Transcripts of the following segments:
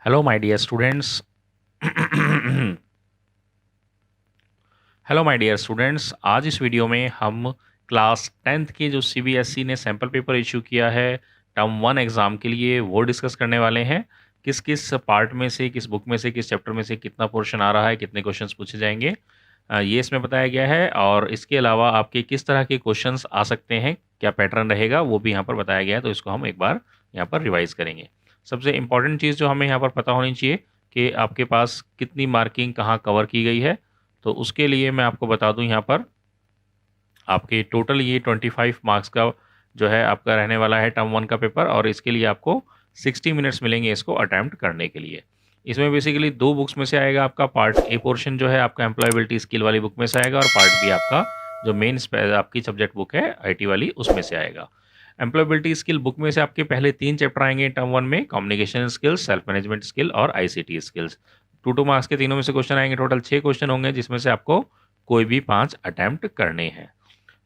Hello my dear students. Hello my dear students, आज इस video में हम क्लास 10th के जो सीबीएसई ने सैम्पल पेपर इशू किया है टर्म 1 एग्ज़ाम के लिए, वो डिस्कस करने वाले हैं। किस किस पार्ट में से, किस बुक में से, किस चैप्टर में से कितना पोर्शन आ रहा है, कितने क्वेश्चंस पूछे जाएंगे, ये इसमें बताया गया है। और इसके अलावा आपके किस तरह के क्वेश्चंस आ सकते हैं, क्या पैटर्न रहेगा, वो भी यहाँ पर बताया गया है। तो इसको हम एक बार यहाँ पर रिवाइज़ करेंगे। सबसे इम्पॉर्टेंट चीज़ जो हमें यहाँ पर पता होनी चाहिए कि आपके पास कितनी मार्किंग कहाँ कवर की गई है। तो उसके लिए मैं आपको बता दूं, यहाँ पर आपके टोटल ये 25 मार्क्स का जो है आपका रहने वाला है टर्म 1 का पेपर, और इसके लिए आपको 60 मिनट्स मिलेंगे इसको अटैम्प्ट करने के लिए। इसमें बेसिकली दो बुक्स में से आएगा। आपका पार्ट ए पोर्शन जो है आपका एम्प्लॉयबिलिटी स्किल वाली बुक में से आएगा, और पार्ट बी आपका जो मेन आपकी सब्जेक्ट बुक है आईटी वाली, उसमें से आएगा। एम्प्लॉयबिलिटी स्किल बुक में से आपके पहले 3 चैप्टर आएंगे टर्म 1 में, communication skills, self management skill और आईसीटी स्किल्स। 2 मार्क्स के तीनों में से क्वेश्चन आएंगे। टोटल 6 क्वेश्चन होंगे, जिसमें से आपको कोई भी 5 अटैम्प्ट करने हैं।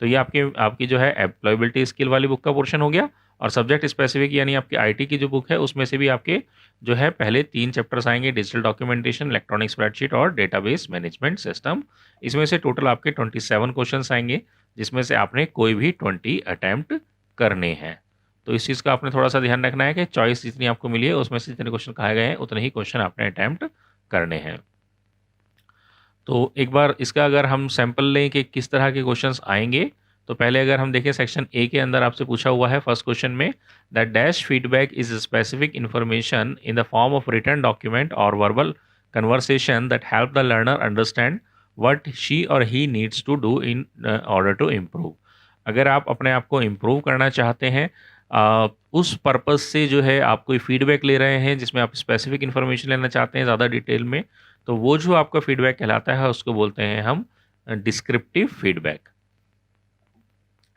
तो ये आपकी जो है एम्प्लॉयबिलिटी स्किल वाली बुक का पोर्शन हो गया। और सब्जेक्ट स्पेसिफिक यानी आपकी आईटी की जो बुक है, उसमें से भी आपके जो है पहले 3 चैप्टर्स आएंगे, डिजिटल डॉक्यूमेंटेशन, इलेक्ट्रॉनिक स्प्रेडशीट और डेटाबेस मैनेजमेंट सिस्टम। इसमें से टोटल आपके 27 क्वेश्चंस आएंगे, जिसमें से आपने कोई भी 20 अटैम्प्ट करने हैं। तो इस चीज़ का आपने थोड़ा सा ध्यान रखना है कि चॉइस जितनी आपको मिली है उसमें से जितने क्वेश्चन कहे गए हैं उतने ही क्वेश्चन आपने अटैम्प्ट करने हैं। तो एक बार इसका अगर हम सैंपल लें कि किस तरह के क्वेश्चंस आएंगे, तो पहले अगर हम देखें सेक्शन ए के अंदर आपसे पूछा हुआ है फर्स्ट क्वेश्चन में, that dash feedback is specific information in the form of written document or verbal conversation that help the learner understand what she or he needs to do in order to improve. अगर आप अपने आप को improve करना चाहते हैं, उस purpose से जो है आप कोई फीडबैक ले रहे हैं जिसमें आप स्पेसिफिक इन्फॉर्मेशन लेना चाहते हैं ज़्यादा डिटेल में, तो वो जो आपका फीडबैक कहलाता है उसको बोलते हैं हम डिस्क्रिप्टिव फीडबैक।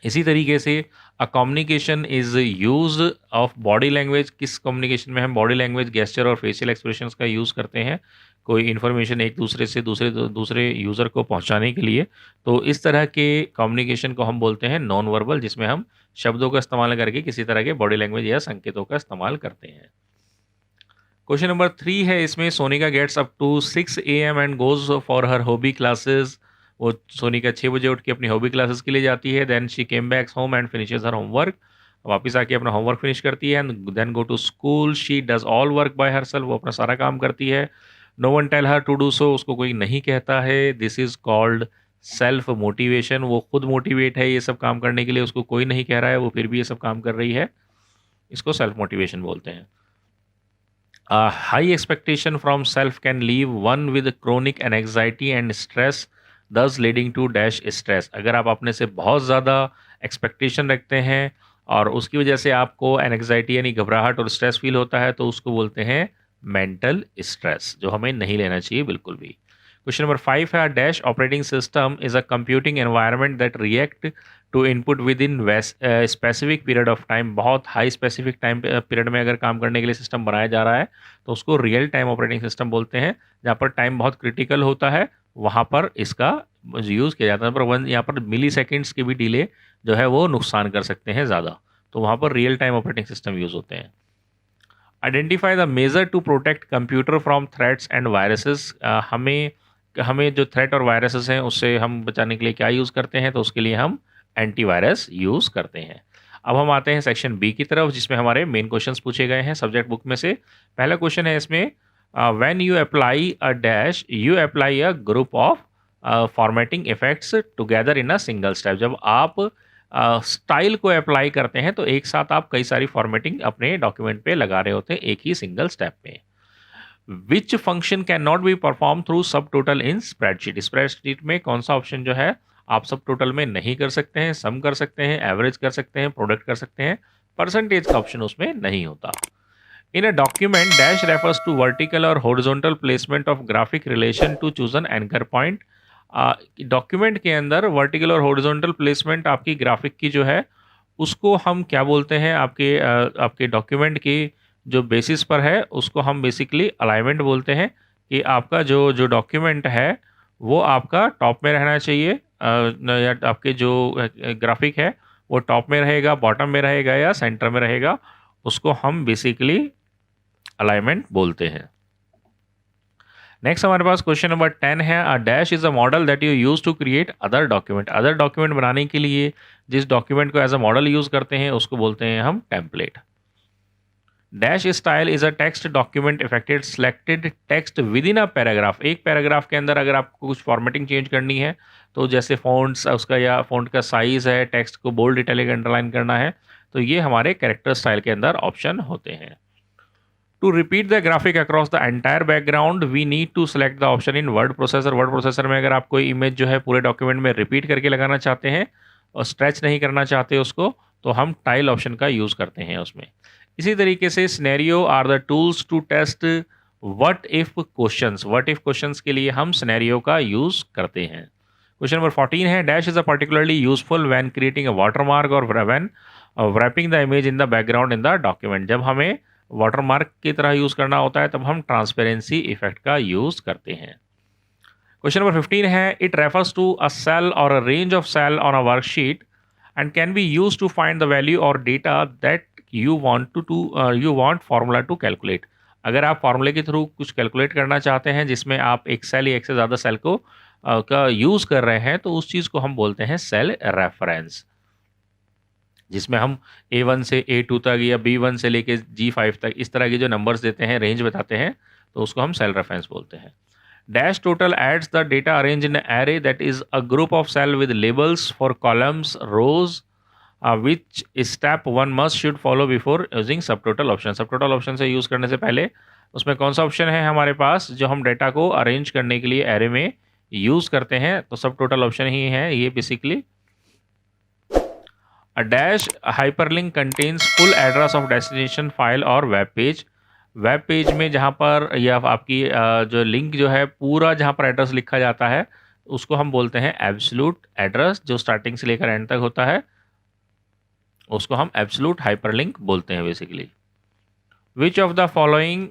इसी तरीके से a communication is use of body language. किस कम्युनिकेशन में हम बॉडी लैंग्वेज, गेस्चर और फेशियल एक्सप्रेशंस का यूज़ करते हैं कोई इन्फॉर्मेशन एक दूसरे से दूसरे यूज़र को पहुंचाने के लिए। तो इस तरह के कम्युनिकेशन को हम बोलते हैं नॉन वर्बल, जिसमें हम शब्दों का इस्तेमाल करके किसी तरह के बॉडी लैंग्वेज या संकेतों का इस्तेमाल करते हैं। क्वेश्चन नंबर 3 है, इसमें Sonika gets up to 6 AM and goes for her hobby classes. वो सोनिका 6 बजे उठ के अपनी हॉबी क्लासेस के लिए जाती है। Then she came back home and finishes her homework. वापस आके अपना होमवर्क फिनिश करती है। Then go to school, she does all work by herself. वो अपना सारा काम करती है। No one tell her to do so. उसको कोई नहीं कहता है। This is called self motivation. वो खुद मोटिवेट है ये सब काम करने के लिए, उसको कोई नहीं कह रहा है, वो फिर भी ये सब काम कर रही है। इसको सेल्फ मोटिवेशन बोलते हैं। A high expectation from self can leave one with chronic anxiety and stress, thus leading to dash stress। अगर आप अपने से बहुत ज़्यादा एक्सपेक्टेशन रखते हैं और उसकी वजह से आपको एनग्जाइटी यानी घबराहट और स्ट्रेस फील होता है, तो उसको बोलते हैं मेंटल स्ट्रेस, जो हमें नहीं लेना चाहिए बिल्कुल भी। क्वेश्चन नंबर 5 है, dash operating system is a computing environment that react to input within specific period of time. बहुत हाई स्पेसिफिक टाइम पीरियड में अगर काम करने के लिए सिस्टम बनाया जा रहा है, तो उसको रियल टाइम ऑपरेटिंग सिस्टम बोलते हैं। जहाँ पर टाइम बहुत क्रिटिकल होता है, वहाँ पर इसका यूज़ किया जाता है। पर वन यहाँ पर मिली सेकेंड्स की भी डिले जो है वो नुकसान कर सकते हैं ज़्यादा, तो वहाँ पर real time operating system use होते हैं। Identify the measure to protect computer from threats and viruses. हमें हमें जो थ्रेट और वायरसेस हैं उससे हम बचाने के लिए क्या यूज़ करते हैं, तो उसके लिए हम एंटीवायरस यूज़ करते हैं। अब हम आते हैं सेक्शन बी की तरफ, जिसमें हमारे मेन क्वेश्चंस पूछे गए हैं सब्जेक्ट बुक में से। पहला क्वेश्चन है इसमें, when you apply a dash you apply a group of formatting effects together in a single step. जब आप स्टाइल को अप्लाई करते हैं तो एक साथ आप कई सारी फॉर्मेटिंग अपने डॉक्यूमेंट पे लगा रहे होते हैं एक ही सिंगल स्टेप पे। Which function can not be perform through सब टोटल इन स्प्रेडशीट। स्प्रेडशीट में कौन सा ऑप्शन जो है आप सब टोटल में नहीं कर सकते हैं, सम कर सकते हैं, एवरेज कर सकते हैं, प्रोडक्ट कर सकते हैं, परसेंटेज का ऑप्शन उसमें नहीं होता। In a document dash refers to vertical or horizontal placement of graphic relation to choose an anchor point. Document के अंदर वर्टिकल और हॉरिजॉन्टल प्लेसमेंट आपकी ग्राफिक की जो है उसको हम क्या बोलते हैं, आपके डॉक्यूमेंट की जो बेसिस पर है उसको हम बेसिकली अलाइनमेंट बोलते हैं। कि आपका जो जो डॉक्यूमेंट है वो आपका टॉप में रहना चाहिए, या आपके जो ग्राफिक है वो टॉप में रहेगा, बॉटम में रहेगा या सेंटर में रहेगा, उसको हम बेसिकली अलाइनमेंट बोलते हैं। नेक्स्ट हमारे पास क्वेश्चन नंबर 10 है, a dash is a model that you use to create other document. Other document बनाने के लिए जिस डॉक्यूमेंट को एज अ मॉडल यूज करते हैं उसको बोलते हैं हम template. Dash style is a text document affected selected text with in a paragraph. एक पैराग्राफ के अंदर अगर आपको कुछ फॉर्मेटिंग चेंज करनी है, तो जैसे फॉन्ट्स उसका या फॉन्ट का साइज है, टेक्स्ट को बोल्ड इटैलिक अंडरलाइन करना है, तो ये हमारे कैरेक्टर स्टाइल के अंदर ऑप्शन होते हैं। To repeat the graphic across the entire background we need to select the option in word processor. Word processor में अगर आप कोई इमेज जो है पूरे डॉक्यूमेंट में रिपीट करके लगाना चाहते हैं और स्ट्रेच नहीं करना चाहते उसको, तो हम टाइल ऑप्शन का यूज़ करते हैं उसमें। इसी तरीके से scenario are the tools to test what if questions. What if questions के लिए हम सिनेरियो का यूज़ करते हैं। क्वेश्चन नंबर 14 है, dash is a particularly useful when creating a watermark or when wrapping the image in the background in the document. जब हमें watermark की तरह यूज़ करना होता है तब हम ट्रांसपेरेंसी इफेक्ट का यूज़ करते हैं। क्वेश्चन नंबर 15 है, it refers to a cell or a range of cell on a worksheet and can be use to find the value or data that you want formula to calculate. अगर आप फार्मूले के through कुछ calculate करना चाहते हैं जिसमें आप एक सेल या एक से ज़्यादा सेल को का यूज़ कर रहे हैं, तो उस चीज़ को हम बोलते हैं सेल रेफरेंस, जिसमें हम A1 से A2 तक या B1 से लेके G5 तक इस तरह के जो नंबर्स देते हैं, रेंज बताते हैं, तो उसको हम सेल रेफरेंस बोलते हैं। Dash total adds the data arrange in array that is a group of cell with labels for columns rows which step one must should follow before using subtotal option. Subtotal option से use करने से पहले उसमें कौन सा option है हमारे पास जो हम डेटा को अरेंज करने के लिए एरे में यूज़ करते हैं, तो सब टोटल ऑप्शन ही है ये basically. A dash hyperlink contains full address of destination file और वेब पेज। वेब पेज में जहाँ पर या आपकी जो लिंक जो है पूरा जहाँ पर एड्रेस लिखा जाता है उसको हम बोलते हैं एब्सोल्यूट एड्रेस, जो स्टार्टिंग से लेकर एंड तक होता है उसको हम एब्सोल्यूट हाइपरलिंक बोलते हैं basically. Which of the following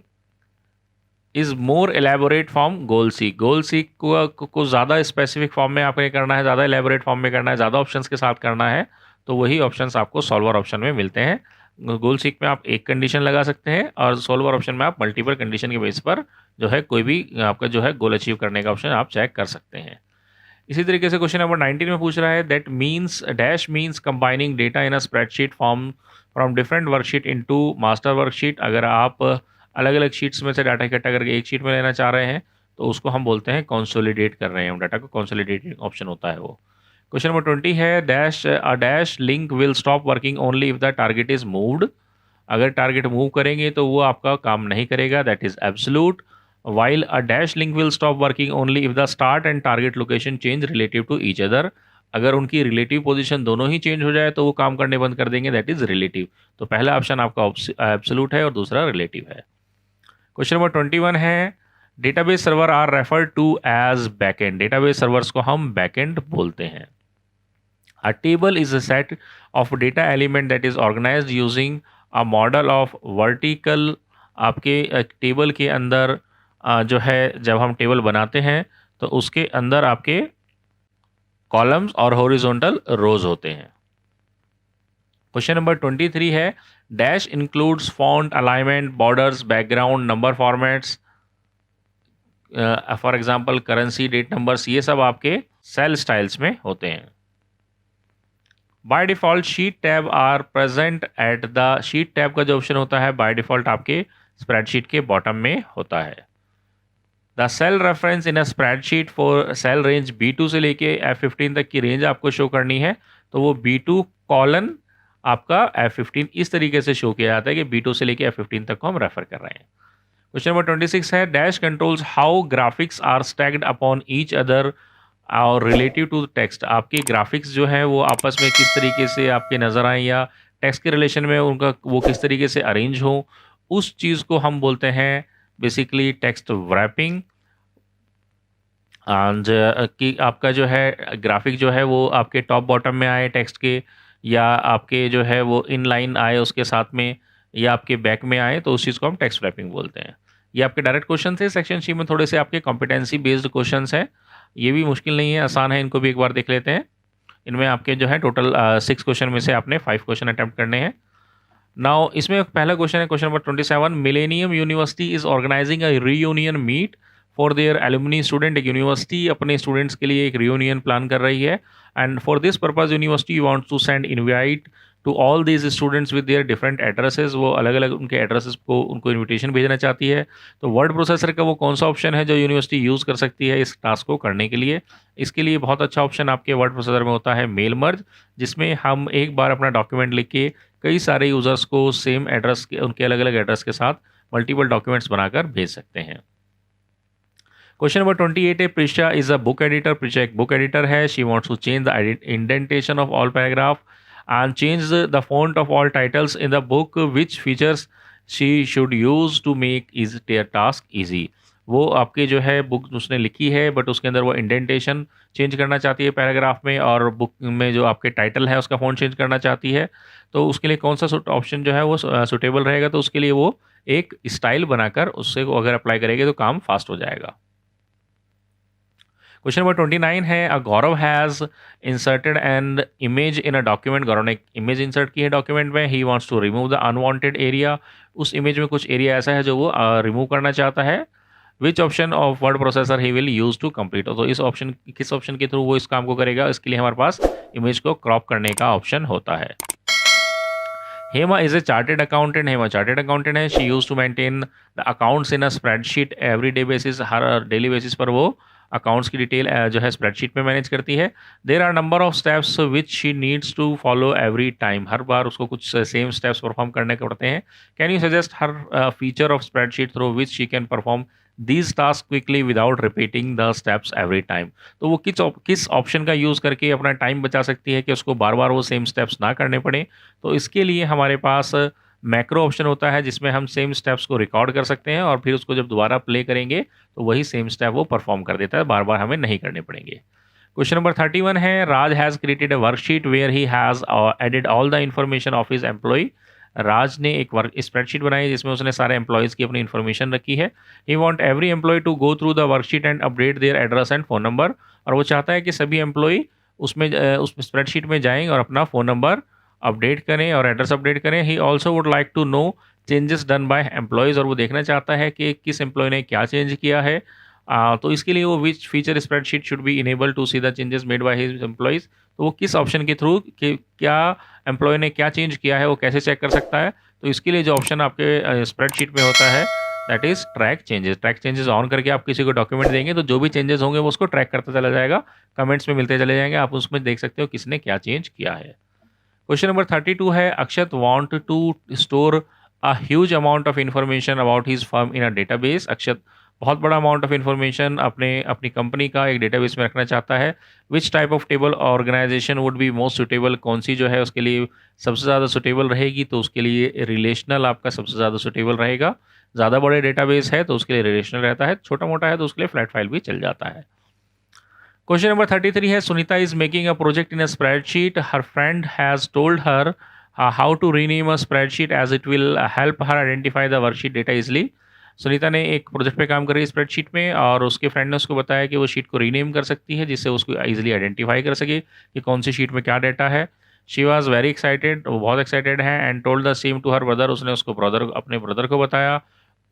is more elaborate form goal seek. Goal seek को ज़्यादा स्पेसिफिक फॉर्म में आपने करना है, ज़्यादा एलेबोरेट फॉर्म में करना है, ज़्यादा ऑप्शंस के साथ करना है, तो वही ऑप्शंस आपको सॉल्वर ऑप्शन में मिलते हैं। गोल सीक में आप एक कंडीशन लगा सकते हैं और सॉल्वर ऑप्शन में आप मल्टीपल कंडीशन के बेस पर जो है कोई भी आपका जो है गोल अचीव करने का ऑप्शन आप चेक कर सकते हैं। इसी तरीके से क्वेश्चन नंबर 19 में पूछ रहा है, that means dash means combining data in a spreadsheet form from different worksheet into master worksheet. अगर आप अलग अलग शीट्स में से डाटा इकट्ठा करके एक शीट में लेना चाह रहे हैं तो उसको हम बोलते हैं कंसोलिडेट कर रहे हैं हम डाटा को, कंसोलिडेटिंग ऑप्शन होता है वो। क्वेश्चन नंबर 20 है, dash a dash link will stop working only if the target is moved. अगर टारगेट मूव करेंगे तो वो आपका काम नहीं करेगा, that is absolute. while a dash link will stop working only if the start and target location change relative to each other। अगर उनकी रिलेटिव पोजीशन दोनों ही चेंज हो जाए तो वो काम करने बंद कर देंगे, दैट इज रिलेटिव। तो पहला ऑप्शन आपका एब्सोल्यूट है और दूसरा रिलेटिव है। क्वेश्चन नंबर 21 है, database server are referred to as backend. Database servers को हम बैकएंड बोलते हैं। A table is a set of data element that is organized using a model of vertical. आपके टेबल के अंदर जो है जब हम टेबल बनाते हैं तो उसके अंदर आपके कॉलम्स और हॉरिजॉन्टल रोज होते हैं। क्वेश्चन नंबर 23 है, dash includes font alignment borders background number formats for example currency date numbers, ये सब आपके सेल स्टाइल्स में होते हैं। By default sheet tab are present at the, sheet tab का जो ऑप्शन होता है बाय डिफॉल्ट आपके स्प्रेडशीट के बॉटम में होता है। The cell reference in a spreadsheet for cell range B2 से लेके F15 तक की रेंज आपको शो करनी है, तो वो B2 कॉलन आपका F15 इस तरीके से शो किया जाता है कि B2 से लेके F15 तक को हम रेफर कर रहे हैं। क्वेश्चन नंबर 26 है, dash controls how graphics are stacked upon each other और रिलेटिव टू टेक्स्ट। आपके ग्राफिक्स जो है वो आपस में किस तरीके से आपके नज़र आए या टेक्स्ट के रिलेशन में उनका वो किस तरीके से अरेंज हो, उस चीज़ को हम बोलते हैं बेसिकली टेक्स्ट रैपिंग। एंड कि आपका जो है ग्राफिक जो है वो आपके टॉप बॉटम में आए टेक्स्ट के, या आपके जो है वो इन लाइन आए उसके साथ में, या आपके बैक में आए, तो उस चीज़ को हम टेक्स्ट रैपिंग बोलते हैं। ये आपके डायरेक्ट क्वेश्चन थे सेक्शन सी में, थोड़े से आपके कॉम्पिटेंसी बेस्ड क्वेश्चंस हैं। ये भी मुश्किल नहीं है, आसान है, इनको भी एक बार देख लेते हैं। इनमें आपके जो है टोटल 6 क्वेश्चन में से आपने 5 क्वेश्चन अटैम्प्ट करने हैं। नाउ इसमें पहला क्वेश्चन है, question number 27, millennium university is organizing a reunion meet for their alumni student. एक यूनिवर्सिटी अपने स्टूडेंट्स के लिए एक रियूनियन प्लान कर रही है, and for this purpose university wants to send invite to all these students with their different addresses. वो अलग अलग उनके एड्रेसेस को उनको इन्विटेशन भेजना चाहती है। तो वर्ड प्रोसेसर का वो कौन सा ऑप्शन है जो यूनिवर्सिटी यूज़ कर सकती है इस टास्क को करने के लिए? इसके लिए बहुत अच्छा ऑप्शन आपके वर्ड प्रोसेसर में होता है मेल मर्ज, जिसमें हम एक बार अपना डॉक्यूमेंट लिख के कई सारे यूज़र्स को सेम एड्रेस के उनके अलग अलग एड्रेस के साथ मल्टीपल डॉक्यूमेंट्स बनाकर भेज सकते हैं। क्वेश्चन नंबर 28 है, Prisha is a book editor. Prisha एक बुक एडिटर है। She wants to change the indentation of all paragraph and change the font of all titles in the book, which features she should use to make is their task easy. वो आपके जो है book उसने लिखी है, but उसके अंदर वो इंडेंटेशन चेंज करना चाहती है पैराग्राफ में, और बुक में जो आपके टाइटल है उसका फॉन्ट चेंज करना चाहती है। तो उसके लिए कौन सा ऑप्शन जो है वो सुटेबल रहेगा? तो उसके लिए वो एक स्टाइल बनाकर उससे अगर अप्लाई करेंगे तो काम फास्ट हो जाएगा। क्वेश्चन नंबर 29 है, a Gaurav has inserted an image in a document. Gaurav ने एक इमेज इंसर्ट की है डॉक्यूमेंट में। He wants to remove the unwanted area. उस इमेज में कुछ एरिया ऐसा है जो वो रिमूव करना चाहता है। Which option of word processor he will use to complete. तो इस ऑप्शन किस ऑप्शन के थ्रू वो इस काम को करेगा? इसके लिए हमारे पास इमेज को क्रॉप करने का ऑप्शन होता है। Hema is a chartered accountant. Hema chartered accountant है। She use to maintain the accounts in a spreadsheet every day basis. हर डेली बेसिस पर वो अकाउंट्स की डिटेल जो है स्प्रेडशीट में मैनेज करती है। There are number of steps which she needs to follow every time. हर बार उसको कुछ सेम स्टेप्स परफॉर्म करने पड़ते हैं। Can you suggest her feature of spreadsheet through which she can perform these task quickly without repeating the steps every time. तो वो किस ऑप्शन का यूज़ करके अपना टाइम बचा सकती है कि उसको बार बार वो सेम स्टेप्स ना करने पड़े? तो इसके लिए हमारे पास मैक्रो ऑप्शन होता है, जिसमें हम सेम स्टेप्स को रिकॉर्ड कर सकते हैं और फिर उसको जब दोबारा प्ले करेंगे तो वही सेम स्टेप वो परफॉर्म कर देता है, बार बार हमें नहीं करने पड़ेंगे। क्वेश्चन नंबर 31 है, Raj has created a worksheet where he has added all the information of his employ. Raj ने एक वर्क स्प्रेडशीट बनाई है जिसमें उसने सारे एम्प्लॉयज़ की अपनी इन्फॉर्मेशन रखी है। He want every employee to go through the worksheet and update their address and phone number. और वो चाहता है कि सभी एम्प्लॉय उसमें उस स्प्रेडशीट में जाएँ और अपना फ़ोन नंबर अपडेट करें और एड्रेस अपडेट करें। He also would like to know changes done by employees. और वो देखना चाहता है कि किस एम्प्लॉय ने क्या चेंज किया है। तो इसके लिए वो which feature spreadsheet should be enable to see the changes made by his employees. तो वो किस ऑप्शन के थ्रू कि क्या एम्प्लॉय ने क्या चेंज किया है वो कैसे चेक कर सकता है? तो इसके लिए जो ऑप्शन आपके स्प्रेडशीट में होता है that is track changes. Track changes on करके आप किसी को डॉक्यूमेंट देंगे तो जो भी चेंजेस होंगे वो उसको ट्रैक करता चला जाएगा, कमेंट्स में मिलते चले जाएंगे, आप उसमें देख सकते हो किसने क्या चेंज किया है। क्वेश्चन नंबर 32 है, Akshat want to store a huge amount of information about his firm in a database. Akshat बहुत बड़ा अमाउंट ऑफ इन्फॉर्मेशन अपनी कंपनी का एक डेटाबेस में रखना चाहता है। Which type of table organization would be most suitable. कौन सी जो है उसके लिए सबसे ज़्यादा सुटेबल रहेगी? तो उसके लिए रिलेशनल आपका सबसे ज़्यादा सुटेबल रहेगा। ज़्यादा बड़े डेटाबेस है तो उसके लिए रिलेशनल रहता है, छोटा मोटा है तो उसके लिए फ्लैट फाइल भी चल जाता है। क्वेश्चन नंबर 33 है, Sunita is making a project in a spreadsheet. Her friend has told her how to rename a spreadsheet as it will help her identify the worksheet data easily. Sunita ने एक project पे काम कर रही है स्प्रेडशीट में, और उसके फ्रेंड ने उसको बताया कि वो शीट को रीनेम कर सकती है जिससे उसको इजीली आइडेंटिफाई कर सके कि कौन सी शीट में क्या डेटा है। शी वॉज वेरी एक्साइटेड, वो बहुत एक्साइटेड है, and told the same to her brother. उसने उसको अपने ब्रदर को बताया।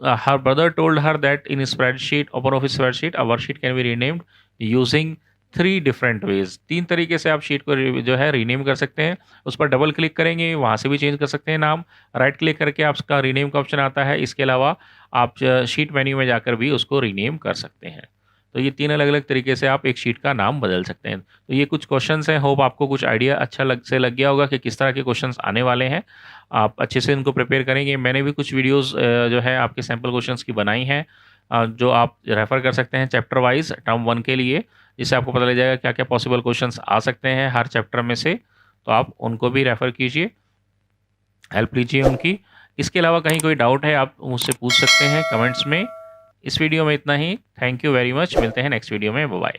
Her brother told her that in spreadsheet open of spreadsheet a worksheet can be renamed using 3 different ways. 3 तरीके से आप शीट को जो है रीनेम कर सकते हैं। उस पर डबल क्लिक करेंगे, वहाँ से भी चेंज कर सकते हैं नाम। राइट क्लिक करके आपका रीनेम का ऑप्शन आता है। इसके अलावा आप शीट मेन्यू में जाकर भी उसको रीनेम कर सकते हैं। तो ये 3 अलग अलग तरीके से आप एक शीट का नाम बदल सकते हैं। तो ये कुछ क्वेश्चंस हैं, होप आपको कुछ आइडिया अच्छा लग गया होगा कि किस तरह के क्वेश्चंस आने वाले हैं। आप अच्छे से इनको प्रिपेयर करेंगे। मैंने भी कुछ वीडियोस जो है आपके सैम्पल क्वेश्चंस की बनाई हैं, जो आप रेफ़र कर सकते हैं चैप्टर वाइज टर्म 1 के लिए, जिससे आपको पता लग जाएगा क्या क्या पॉसिबल क्वेश्चंस आ सकते हैं हर चैप्टर में से। तो आप उनको भी रेफ़र कीजिए, हेल्प लीजिए उनकी। इसके अलावा कहीं कोई डाउट है आप मुझसे पूछ सकते हैं कमेंट्स में। इस वीडियो में इतना ही। Thank you very much. मिलते हैं नेक्स्ट वीडियो में। Bye bye.